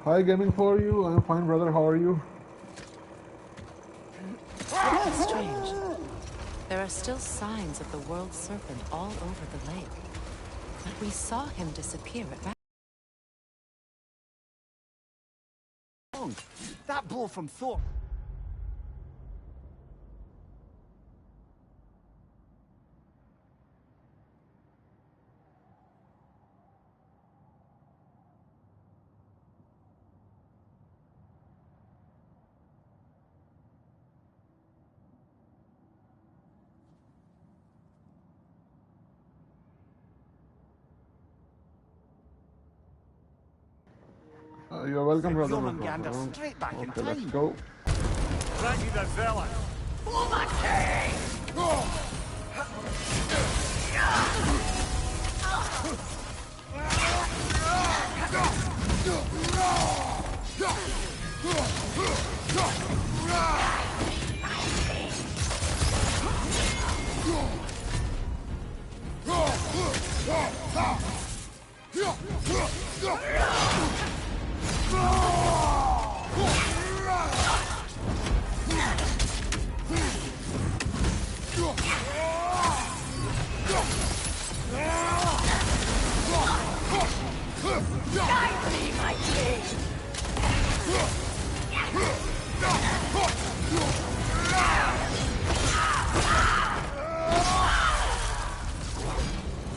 Hi, gaming for you. I'm fine, brother. How are you? Strange. There are still signs of the world serpent all over the lake. But we saw him disappear at Ragnarok. That blow from Thor. You're welcome, brother. No Jormungandr problem. straight back in Okay, time. let's go. Raggy the Zealot. For my king!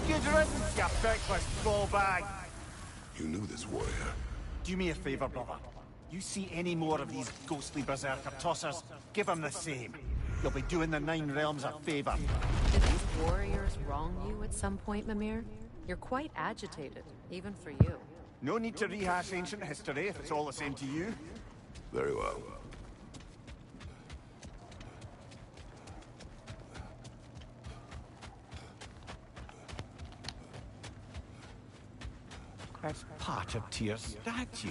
Good riddance, you feckless ballbag. You knew this warrior. Do me a favor, brother. You see any more of these ghostly berserker tossers, give them the same. You'll be doing the Nine Realms a favor. Did these warriors wrong you at some point, Mimir? You're quite agitated, even for you. No need to rehash ancient history if it's all the same to you. Very well. That's part of Tyr's statue.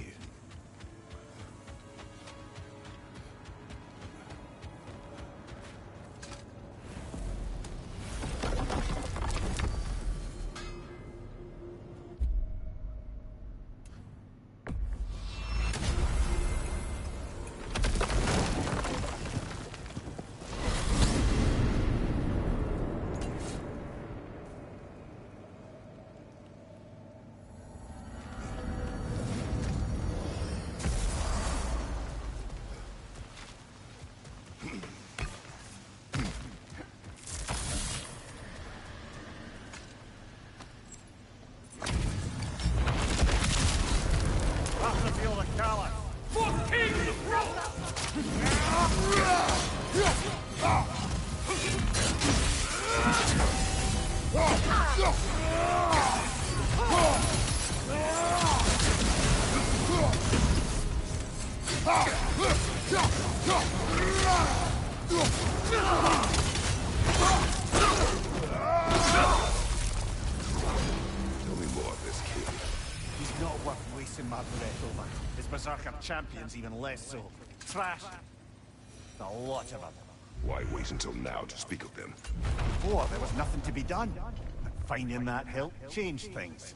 Berserker champions even less so. Trash. A lot of them. Why wait until now to speak of them? Before, there was nothing to be done. And finding that help changed things.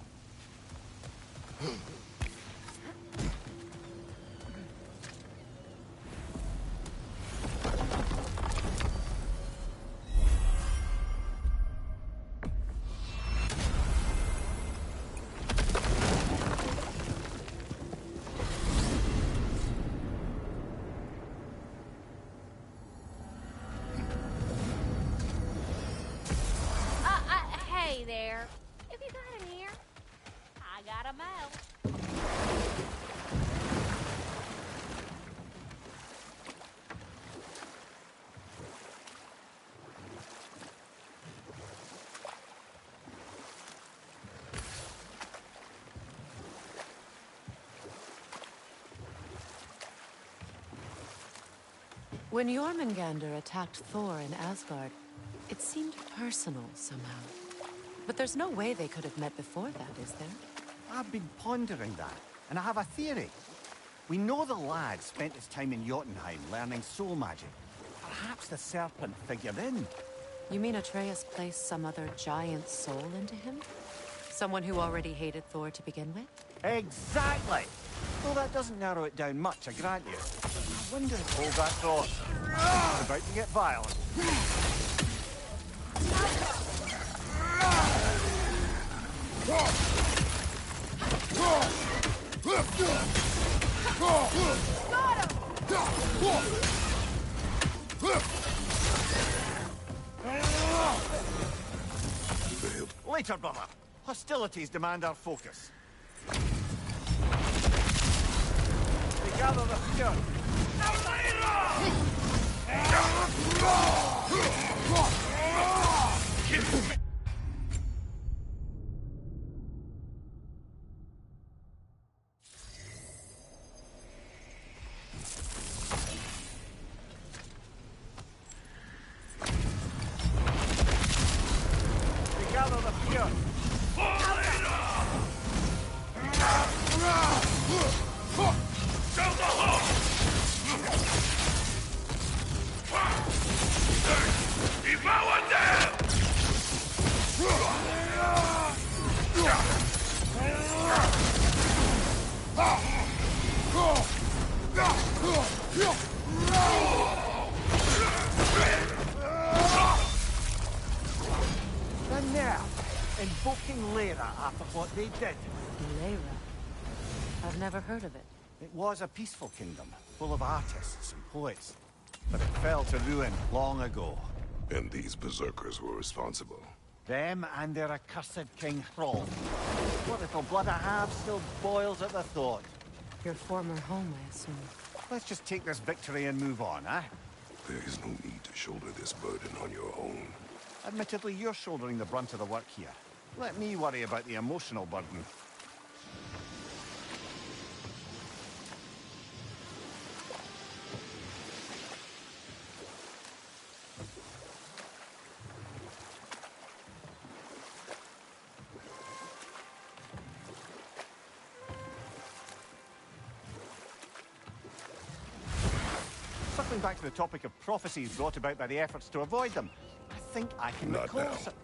Hey there. If you got an ear, I got a mouth. When Jormungandr attacked Thor in Asgard, it seemed personal somehow. But there's no way they could have met before that, is there? I've been pondering that, and I have a theory. We know the lad spent his time in Jotunheim learning soul magic. Perhaps the serpent figured in. You mean Atreus placed some other giant soul into him? Someone who already hated Thor to begin with? Exactly! Well, that doesn't narrow it down much, I grant you. I wonder if hold that thought. It's about to get violent. Failed. Later, brother. Hostilities demand our focus. We gather the fear. We gather the fear. The nerve! Invoking Lyra after what they did. Lyra. I've never heard of it. It was a peaceful kingdom, full of artists and poets. But it fell to ruin long ago. And these Berserkers were responsible. Them and their accursed King Thrall. What little blood I have still boils at the thought. Your former home, I assume. Let's just take this victory and move on, eh? There is no need to shoulder this burden on your own. Admittedly, you're shouldering the brunt of the work here. Let me worry about the emotional burden. Circling back to the topic of prophecies brought about by the efforts to avoid them, I think I can Not recall now. some...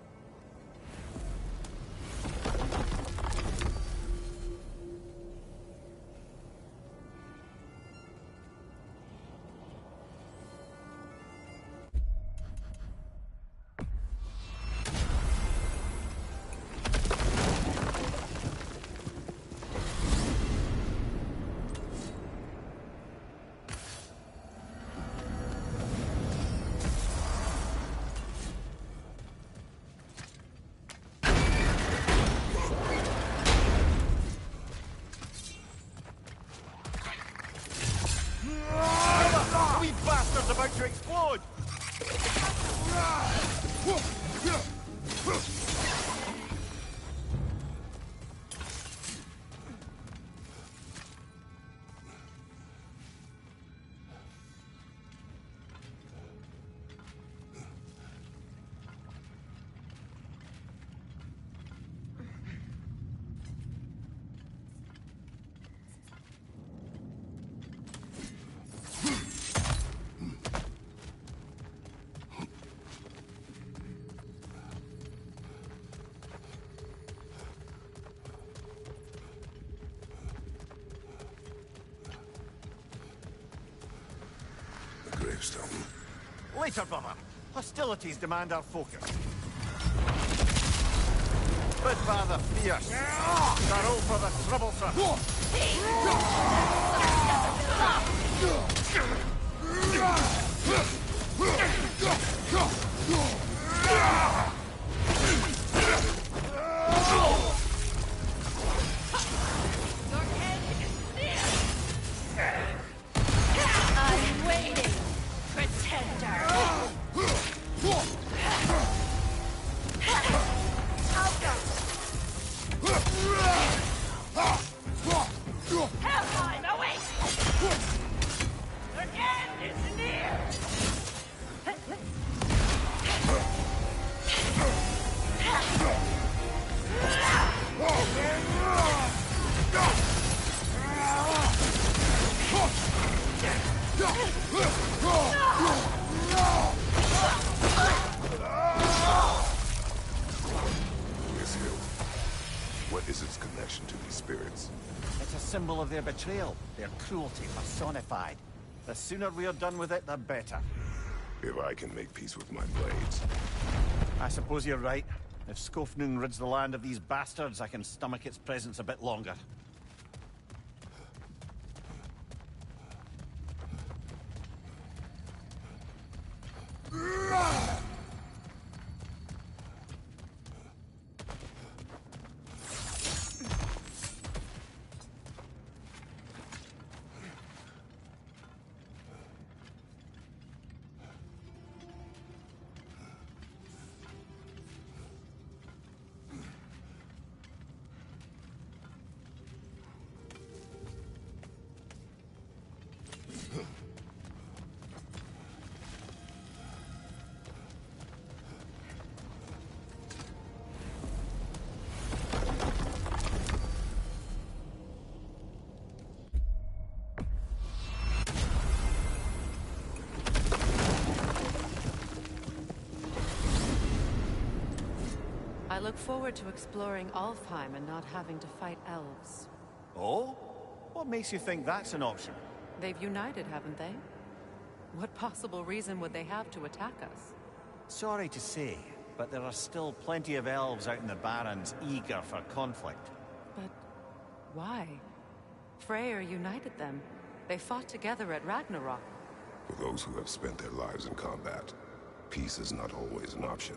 The wee bastard's about to explode! The gravestone. Later, brother. Hostilities demand our focus. Bid father fierce. Barrel for the troublesome. I'm waiting, pretender. Hellheim awaits! Your end is near! is its connection to these spirits? It's a symbol of their betrayal, their cruelty personified. The sooner we're done with it, the better. If I can make peace with my blades. I suppose you're right. If Skofnung rids the land of these bastards, I can stomach its presence a bit longer. I look forward to exploring Alfheim and not having to fight elves. Oh? What makes you think that's an option? They've united, haven't they? What possible reason would they have to attack us? Sorry to say, but there are still plenty of elves out in the Barrens eager for conflict. But why? Freyr united them. They fought together at Ragnarok. For those who have spent their lives in combat, peace is not always an option.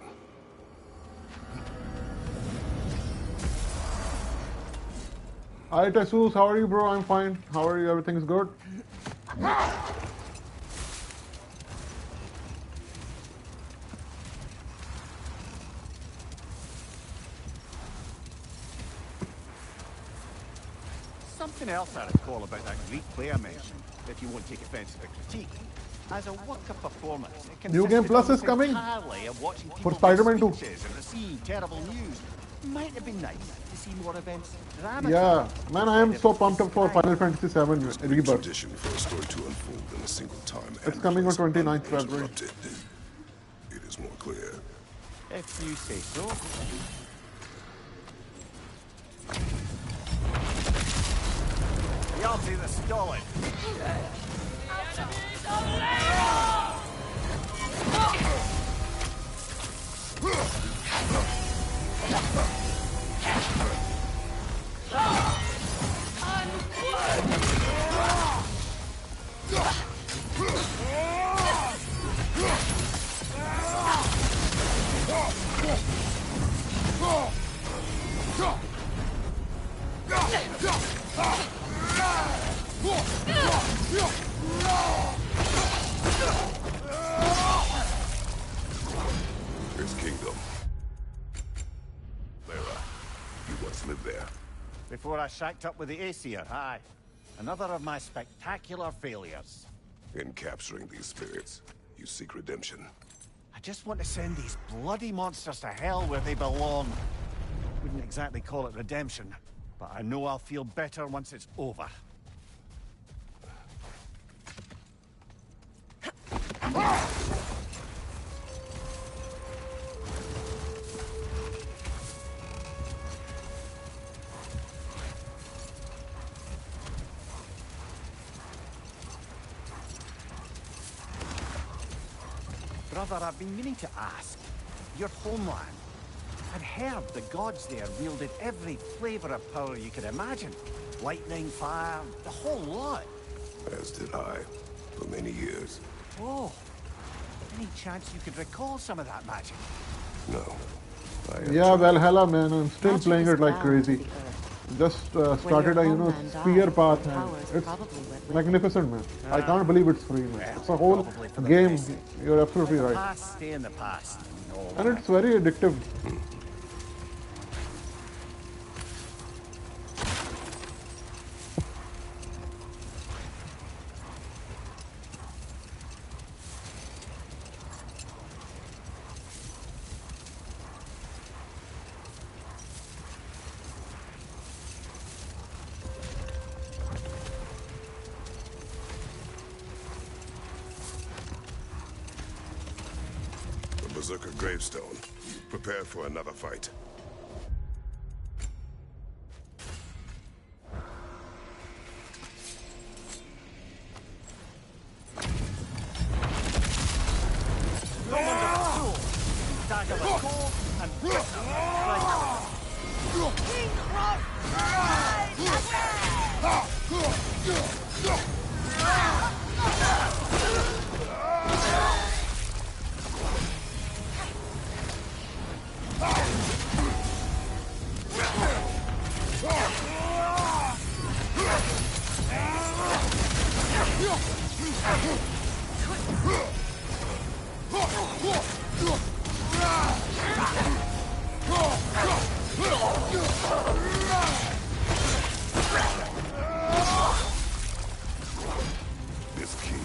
Hi Jesus, how are you, bro? I'm fine. How are you? Everything's good? Something else I recall about that Greek player mentioned, if you won't take offense to the critique. As a work of performance, it New Game Plus is consisted coming entirely of watching for people Spider-Man give 2. speeches and receive terrible news. Might have been nice to see more events Yeah, man, I am so pumped up for Final Fantasy VII Rebirth. Tradition for a story to unfold in a single time. It's coming on 29th February. It is more clear. If you say so. Y'all see the stolen. Here's Kingdom. Lara, you once lived there. Before I shacked up with the Aesir, aye. Another of my spectacular failures. In capturing these spirits, you seek redemption. I just want to send these bloody monsters to hell where they belong. Wouldn't exactly call it redemption, but I know I'll feel better once it's over. Brother, I've been meaning to ask. Your homeland. I'd heard the gods there wielded every flavor of power you could imagine. Lightning, fire, the whole lot. As did I, for many years. Oh. Any chance you could recall some of that magic? No. Yeah, Valhalla, man, I'm still playing it like crazy. Just started a, spear path, and it's magnificent, man. I can't believe it's free, man. It's a whole game. You're absolutely right. Past stay in the past. And it's very addictive. Berserker gravestone. Prepare for another fight. This king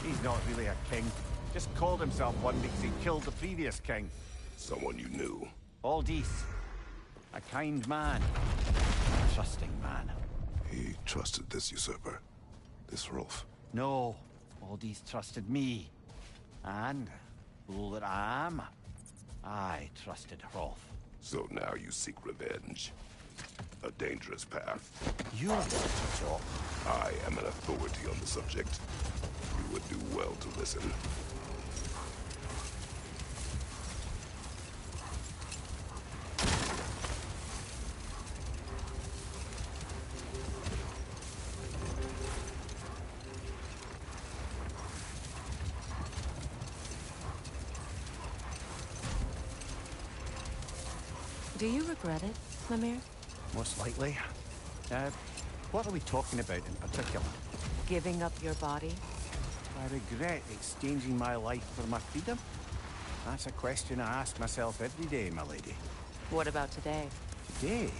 He's not really a king. Just called himself one because he killed the previous king. someone you knew. Aldis. A kind man. A trusting man. He trusted this usurper, this Rolf. No, Aldis trusted me. And, fool that I am, I trusted Rolf. So now you seek revenge. A dangerous path. You're the to talk. I am an authority on the subject. You would do well to listen. Do you regret it, Lemire? Most likely. What are we talking about in particular? Giving up your body? I regret exchanging my life for my freedom? That's a question I ask myself every day, my lady. What about today? Today?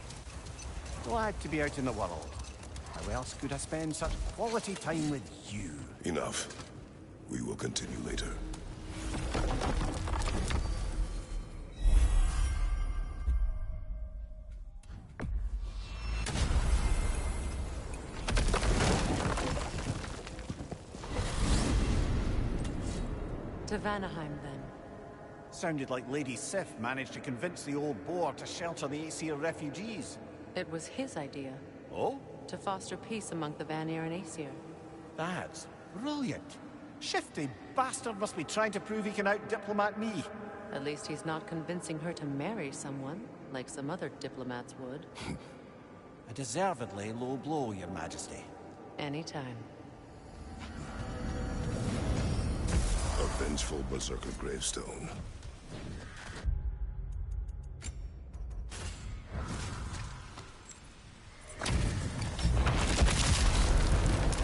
Glad to be out in the world. How else could I spend such quality time with you? Enough. We will continue later. To Vanaheim, then. Sounded like Lady Sif managed to convince the old boar to shelter the Aesir refugees. It was his idea. Oh? To foster peace among the Vanir and Aesir. That's brilliant. Shifty bastard must be trying to prove he can out-diplomat me. At least he's not convincing her to marry someone, like some other diplomats would. A deservedly low blow, Your Majesty. Anytime. A vengeful Berserker gravestone.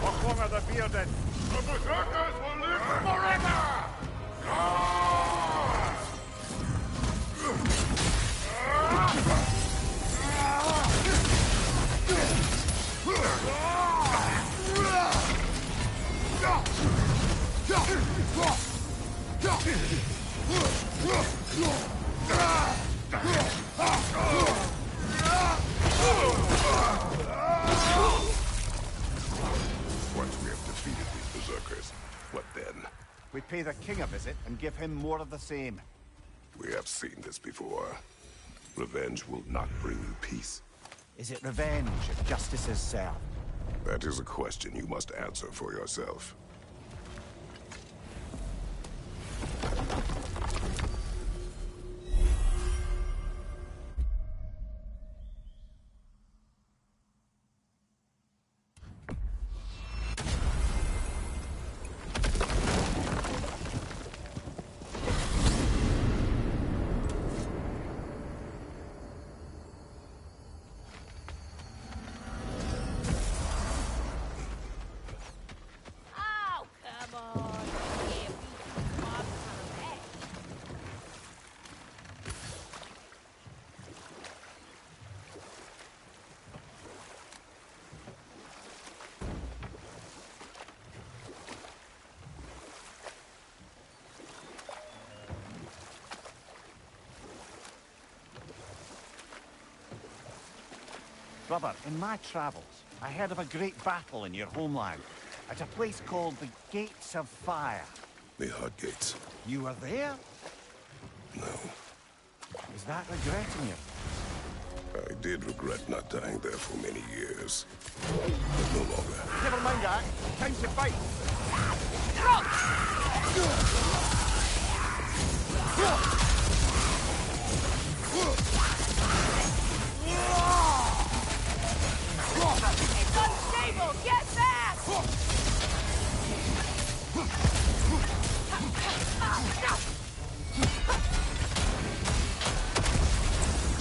What long are the bearded? The Berserkers will live forever! Once we have defeated these Berserkers, what then? We pay the king a visit and give him more of the same. We have seen this before. Revenge will not bring you peace. Is it revenge if justice is served? That is a question you must answer for yourself. Oh, come on. Yeah, we can walk on that. Brother, in my travels, I heard of a great battle in your homeland, at a place called the Gates of Fire. The Hut Gates. You were there? No. Is that regretting you? I did regret not dying there for many years. But no longer. Never mind that. Time to fight.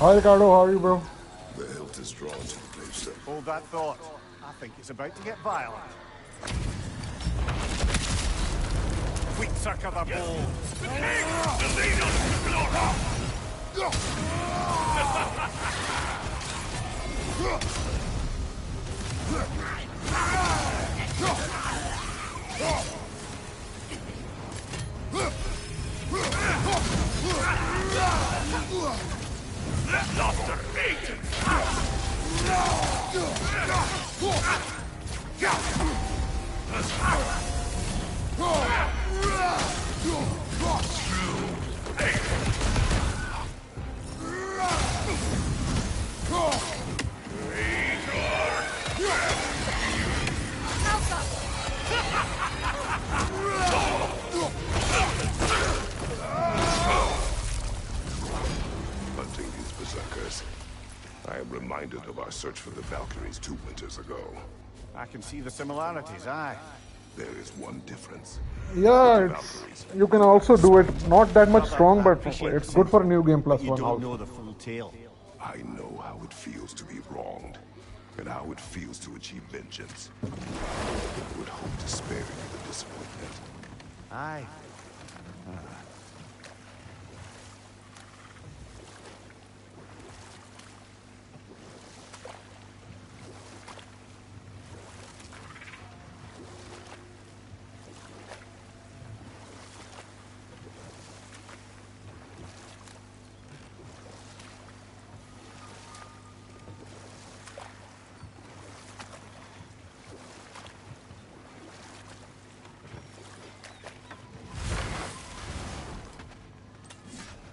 Hi Ricardo, how are you, bro? The hilt is drawn to the gravestone. Hold that thought. I think it's about to get violent. Quick circle the bowl. The king! The leader! Laughter ate! Hunting these berserkers. I am reminded of our search for the Valkyries 2 winters ago. I can see the similarities, aye. There is one difference. Yeah, you can also do it. Not that much strong, but Appreciate it's the good for new game but plus you one don't also. know the full tale. I know how it feels to be wronged, and how it feels to achieve vengeance. I would hope to spare you the disappointment. Aye.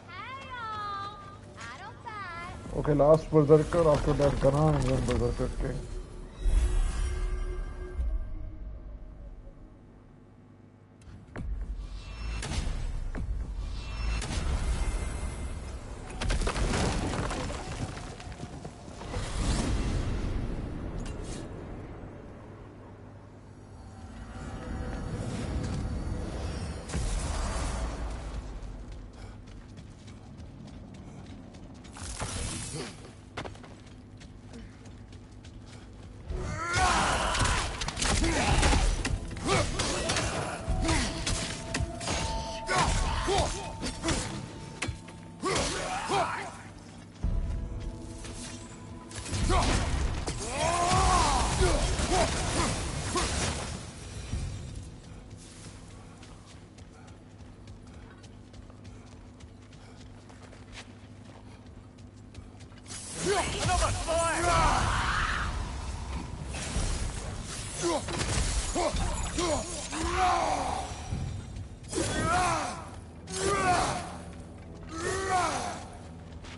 Hey, y'all. I don't fight. Okay, last Berserker, after that Garan, and then Berserker King.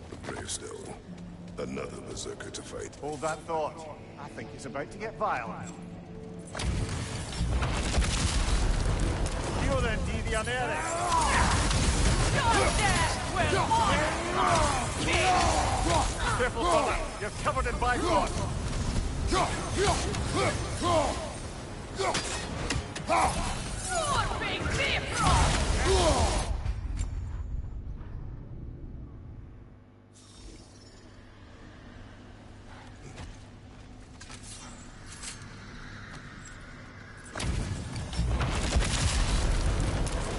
The gravestone. Another berserker to fight. Hold that thought. I think it's about to get violent. Io then di GNA. Careful, brother. You're covered in bifrost.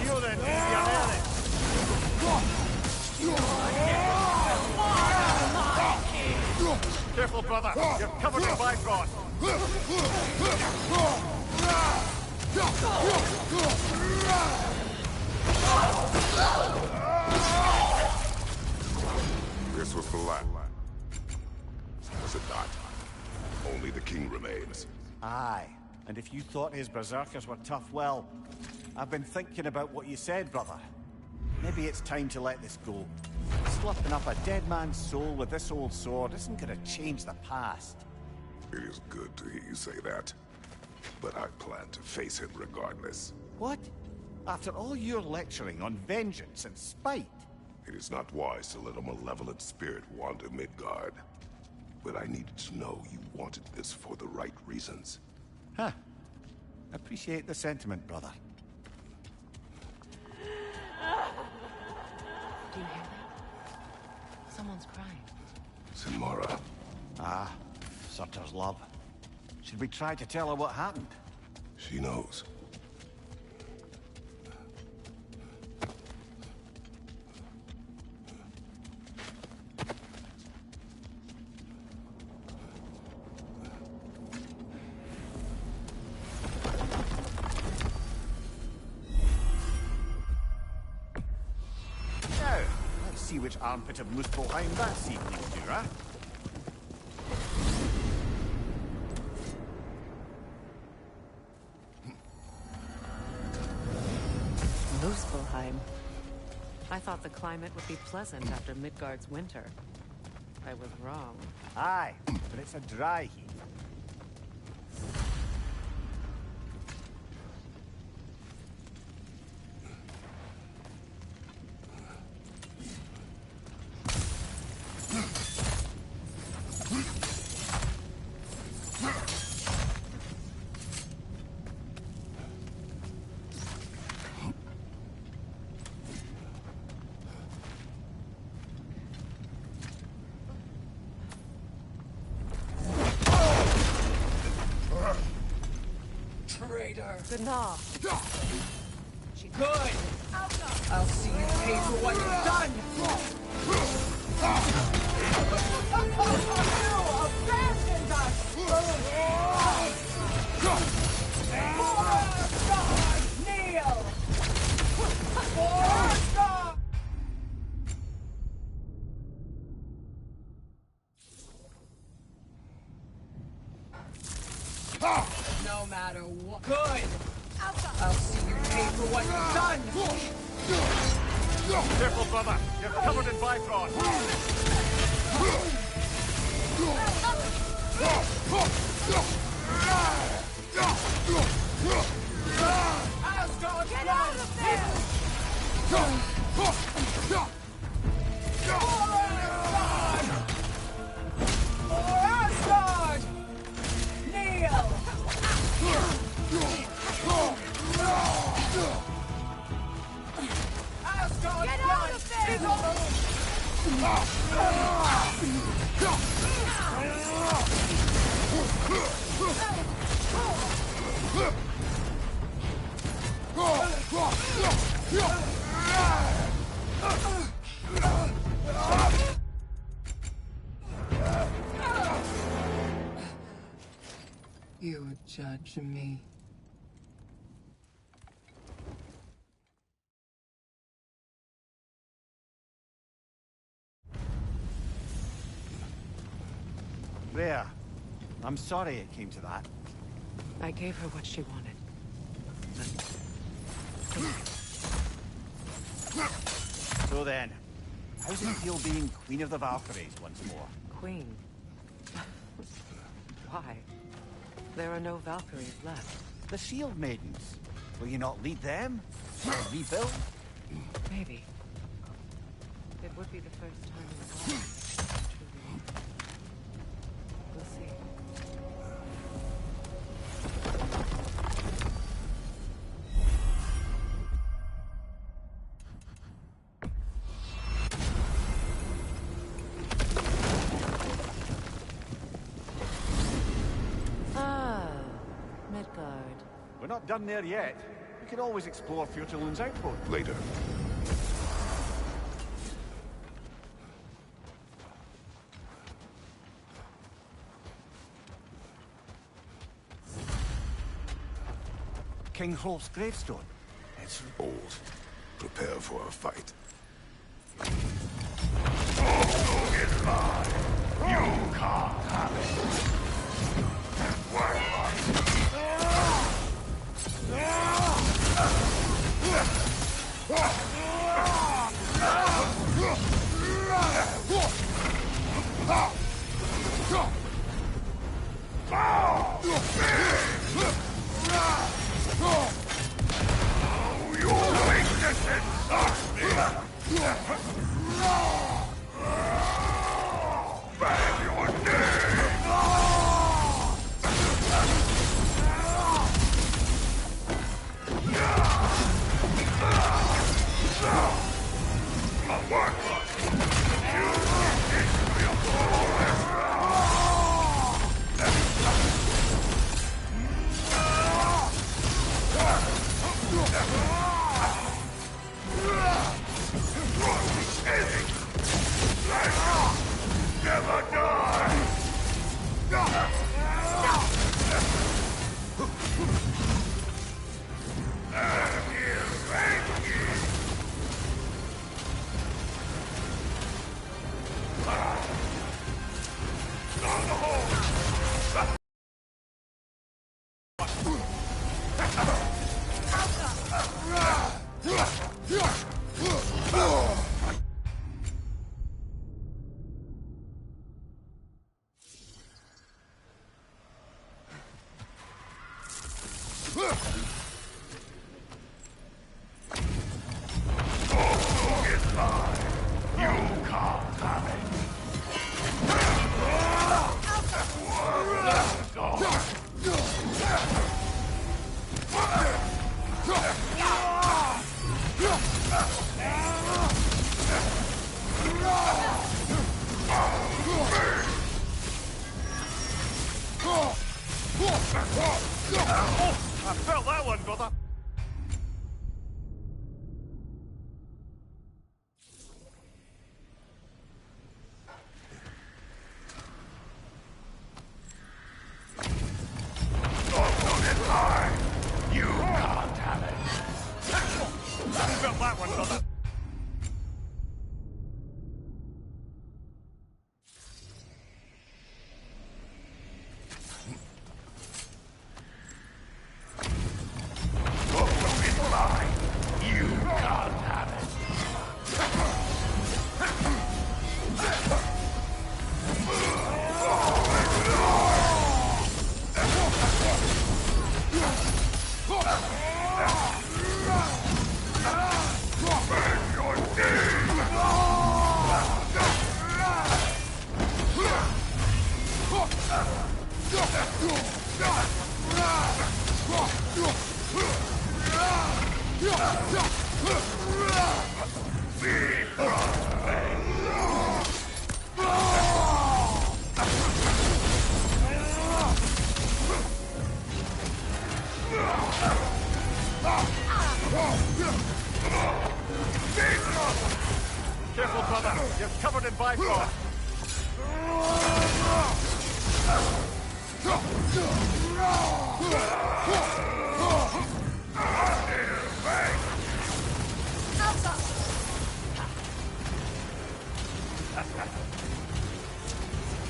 Io then di GNA. Careful, brother. You're covered in bifrost. This was the last. Was it not? Only the king remains. Aye. And if you thought his berserkers were tough, well, I've been thinking about what you said, brother. Maybe it's time to let this go. Sloughing up a dead man's soul with this old sword isn't gonna change the past. It is good to hear you say that. But I plan to face him regardless. What? After all your lecturing on vengeance and spite? It is not wise to let a malevolent spirit wander Midgard. But I needed to know you wanted this for the right reasons. Huh. Appreciate the sentiment, brother. Do you hear that? Someone's crying. Sinmara. Ah, Surtur's love. Should we try to tell her what happened? She knows. Now, let's see which armpit of Muspelheim that seed leads to, huh? Muspelheim. I thought the climate would be pleasant after Midgard's winter. I was wrong. Aye, but it's a dry heat. Gna. Good! I'll see you pay for what you've done! You abandoned us! Kneel! No matter what. Good! I'll see you pay for what you've done! Careful, brother. You're covered in Bifrost. Asgard, get out of there! For Asgard! Kneel! Asgard, get out of there! You would judge me. There. I'm sorry it came to that. I gave her what she wanted. So then, how does it feel being Queen of the Valkyries once more? Queen. Why? There are no Valkyries left. The Shield Maidens. Will you not lead them? Rebuild? Maybe. It would be the first time in a while. Truly. We'll see. Midgard. We're not done there yet. We can always explore Fjotun's outpost. Later. King Hrolf's gravestone. It's Old. Prepare for a fight. can't have it. I felt that one, brother. You can't have it. I felt that one, brother. You can't have it. Careful, brother. You're covered in bifrost.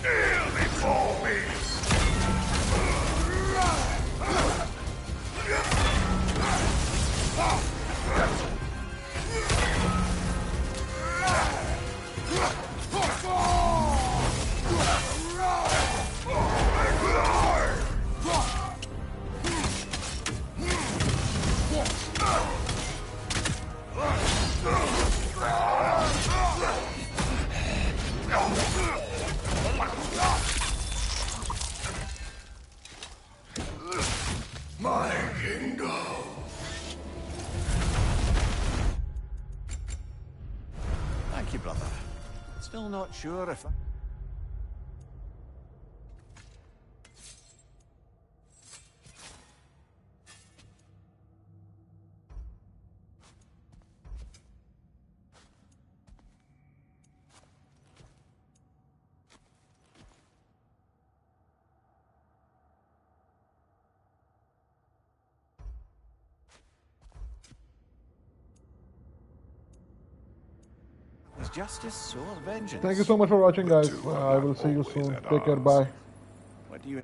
Kneel before me. My kingdom. Thank you, brother. Still not sure if... Was justice so vengeance? Thank you so much for watching, guys. Do I will see you always soon. at Take care. odds. Bye. What do you...